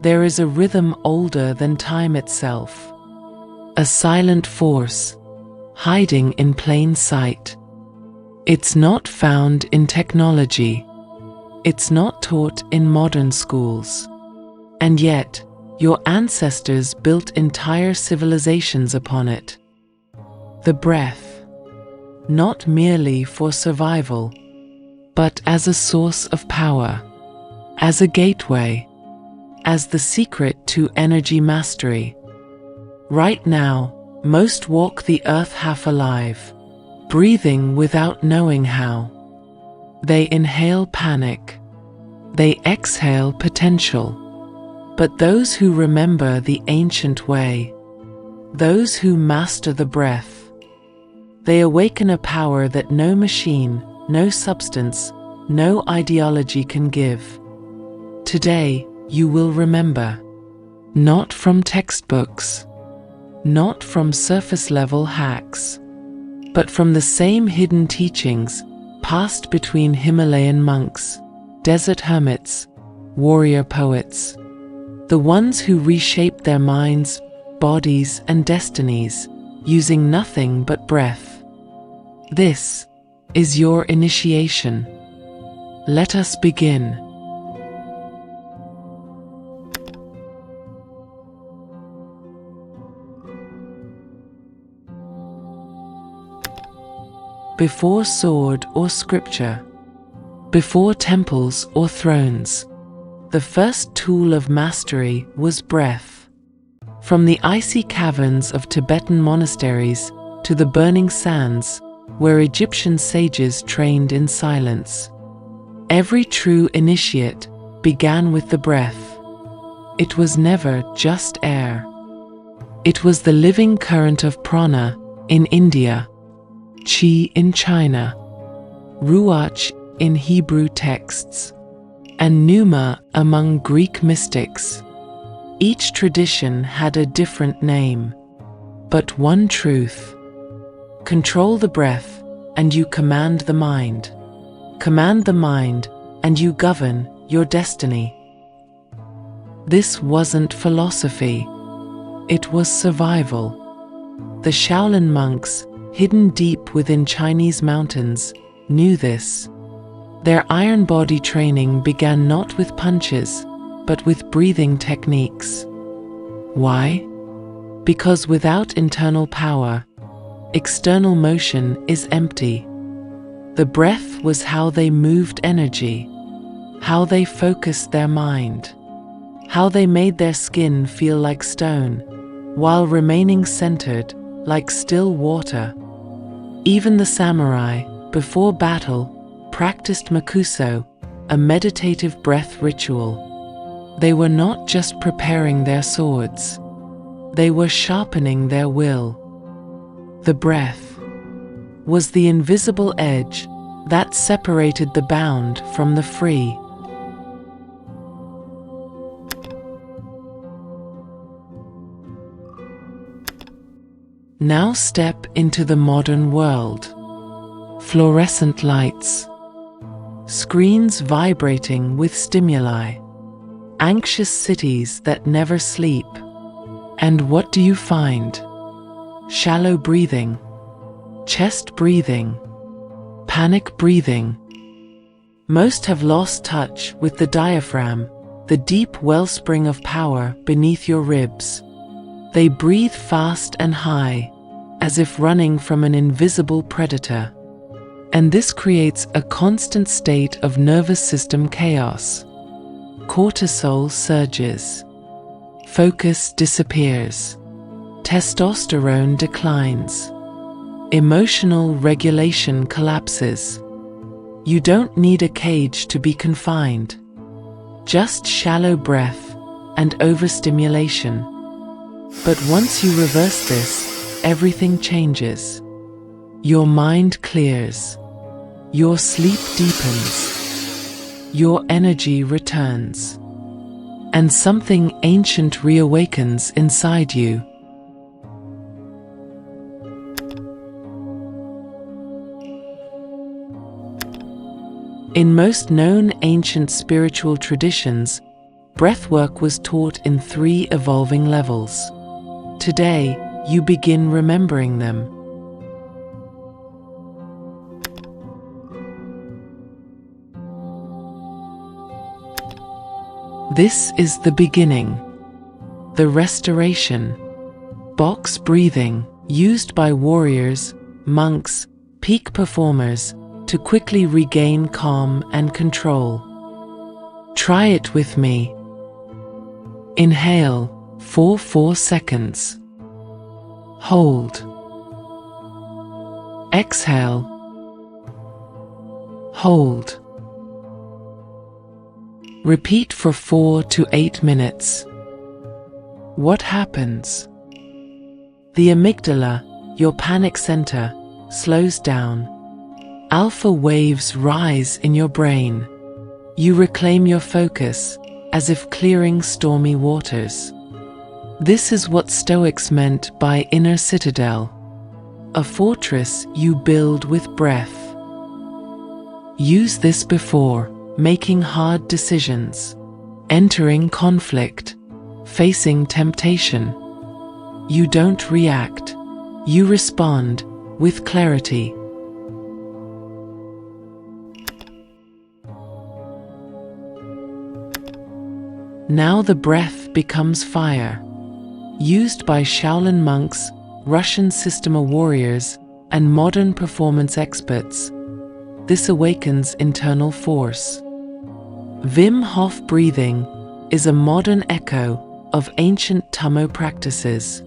there is a rhythm older than time itself. A silent force, hiding in plain sight. It's not found in technology. It's not taught in modern schools. And yet, your ancestors built entire civilizations upon it. The breath, not merely for survival, but as a source of power, as a gateway, as the secret to energy mastery. Right now, most walk the earth half alive, breathing without knowing how. They inhale panic. They exhale potential. But those who remember the ancient way, those who master the breath, they awaken a power that no machine, no substance, no ideology can give. Today, you will remember, not from textbooks, not from surface-level hacks, but from the same hidden teachings passed between Himalayan monks, desert hermits, warrior poets, the ones who reshaped their minds, bodies, and destinies using nothing but breath. This is your initiation. Let us begin. Before sword or scripture, before temples or thrones, the first tool of mastery was breath. From the icy caverns of Tibetan monasteries to the burning sands where Egyptian sages trained in silence, every true initiate began with the breath. It was never just air. It was the living current of prana in India, chi in China, ruach in Hebrew texts, and pneuma among Greek mystics. Each tradition had a different name, but one truth. Control the breath, and you command the mind. Command the mind, and you govern your destiny. This wasn't philosophy. It was survival. The Shaolin monks, hidden deep within Chinese mountains, knew this. Their iron body training began not with punches, but with breathing techniques. Why? Because without internal power, external motion is empty. The breath was how they moved energy, how they focused their mind, how they made their skin feel like stone, while remaining centered like still water. Even the samurai, before battle, practiced makuso, a meditative breath ritual. They were not just preparing their swords. They were sharpening their will. The breath was the invisible edge that separated the bound from the free. Now step into the modern world. Fluorescent lights, screens vibrating with stimuli, anxious cities that never sleep. And what do you find? Shallow breathing, chest breathing, panic breathing. Most have lost touch with the diaphragm, the deep wellspring of power beneath your ribs. They breathe fast and high, as if running from an invisible predator. And this creates a constant state of nervous system chaos. Cortisol surges. Focus disappears. Testosterone declines. Emotional regulation collapses. You don't need a cage to be confined. Just shallow breath and overstimulation. But once you reverse this, everything changes. Your mind clears. Your sleep deepens. Your energy returns. And something ancient reawakens inside you. In most known ancient spiritual traditions, breathwork was taught in 3 evolving levels. Today, you begin remembering them. This is the beginning. The restoration. Box breathing, used by warriors, monks, peak performers, to quickly regain calm and control. Try it with me. Inhale for 4 seconds. Hold. Exhale. Hold. Repeat for 4 to 8 minutes. What happens? The amygdala, your panic center, slows down. Alpha waves rise in your brain. You reclaim your focus, as if clearing stormy waters. This is what Stoics meant by inner citadel, a fortress you build with breath. Use this before making hard decisions, entering conflict, facing temptation. You don't react, you respond with clarity. Now the breath becomes fire, used by Shaolin monks, Russian Systema warriors, and modern performance experts. This awakens internal force. Wim Hof breathing is a modern echo of ancient Tummo practices.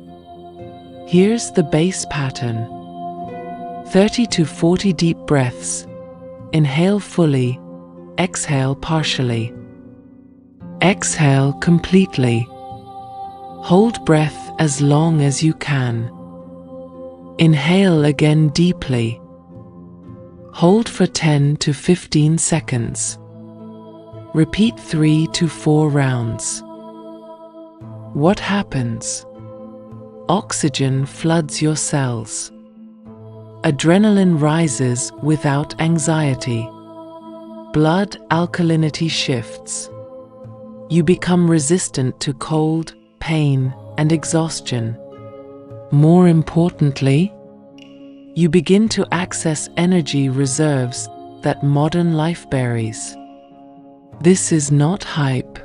Here's the base pattern. 30 to 40 deep breaths. Inhale fully, exhale partially. Exhale completely. Hold breath as long as you can. Inhale again deeply. Hold for 10 to 15 seconds. Repeat 3 to 4 rounds. What happens? Oxygen floods your cells. Adrenaline rises without anxiety. Blood alkalinity shifts. You become resistant to cold, pain, and exhaustion. More importantly, you begin to access energy reserves that modern life buries. This is not hype.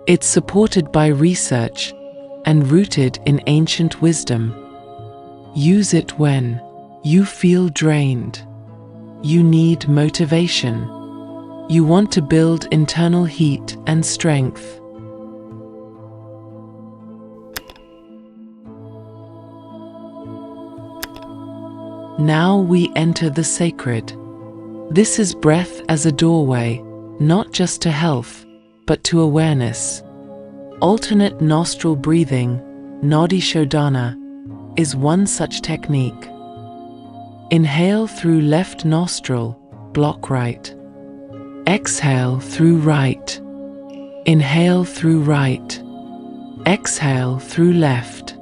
It's supported by research and rooted in ancient wisdom. Use it when you feel drained, you need motivation, you want to build internal heat and strength. Now we enter the sacred. This is breath as a doorway, not just to health, but to awareness. Alternate nostril breathing, Nadi Shodhana, is one such technique. Inhale through left nostril, block right. Exhale through right. Inhale through right. Exhale through left.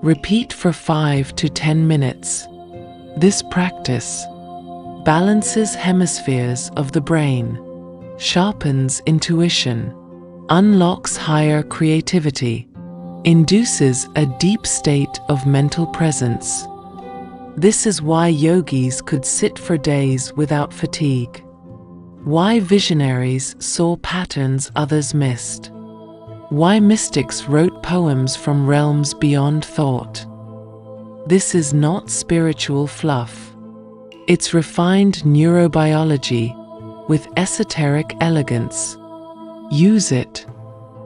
Repeat for 5 to 10 minutes. This practice balances hemispheres of the brain, sharpens intuition, unlocks higher creativity, induces a deep state of mental presence. This is why yogis could sit for days without fatigue, why visionaries saw patterns others missed, why mystics wrote poems from realms beyond thought. This is not spiritual fluff. It's refined neurobiology with esoteric elegance. Use it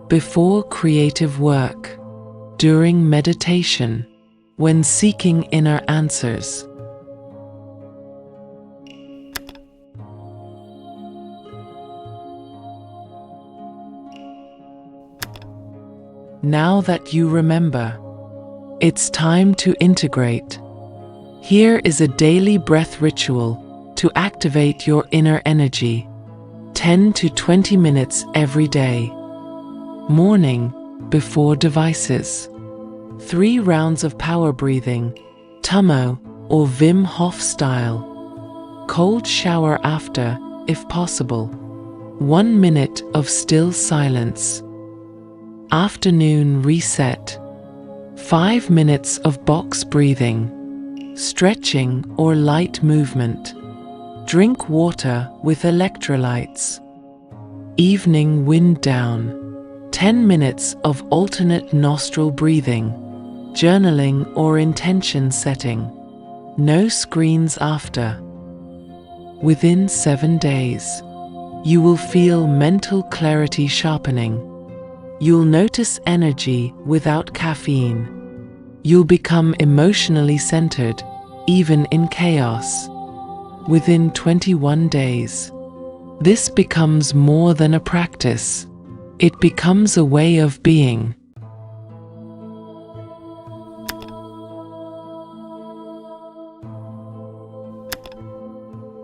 before creative work, during meditation, when seeking inner answers. Now that you remember, it's time to integrate. Here is a daily breath ritual to activate your inner energy. 10 to 20 minutes every day. Morning, before devices. 3 rounds of power breathing, Tummo or Wim Hof style. Cold shower after, if possible. 1 minute of still silence. Afternoon reset. 5 minutes of box breathing, stretching or light movement. Drink water with electrolytes. Evening wind down. 10 minutes of alternate nostril breathing, journaling or intention setting. No screens after. Within 7 days, you will feel mental clarity sharpening. You'll notice energy without caffeine. You'll become emotionally centered, even in chaos. Within 21 days, this becomes more than a practice. It becomes a way of being.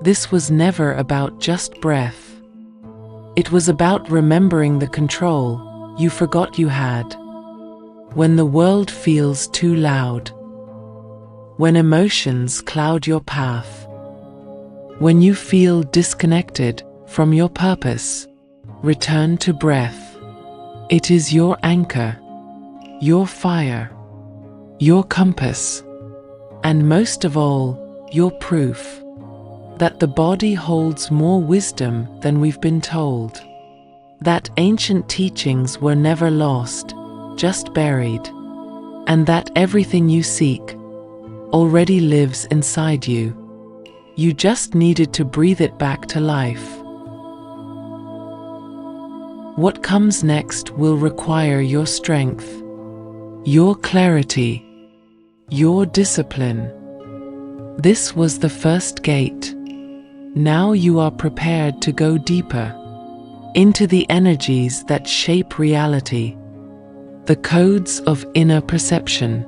This was never about just breath. It was about remembering the control you forgot you had. When the world feels too loud. When emotions cloud your path. When you feel disconnected from your purpose, return to breath. It is your anchor, your fire, your compass, and most of all, your proof that the body holds more wisdom than we've been told. That ancient teachings were never lost, just buried, and that everything you seek already lives inside you. You just needed to breathe it back to life. What comes next will require your strength, your clarity, your discipline. This was the first gate. Now you are prepared to go deeper into the energies that shape reality, the codes of inner perception,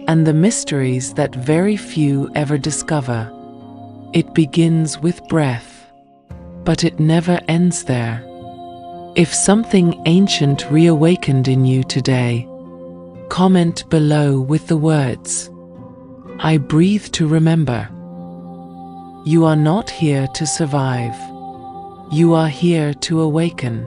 and the mysteries that very few ever discover. It begins with breath, but it never ends there. If something ancient reawakened in you today, comment below with the words, "I breathe to remember." You are not here to survive. You are here to awaken.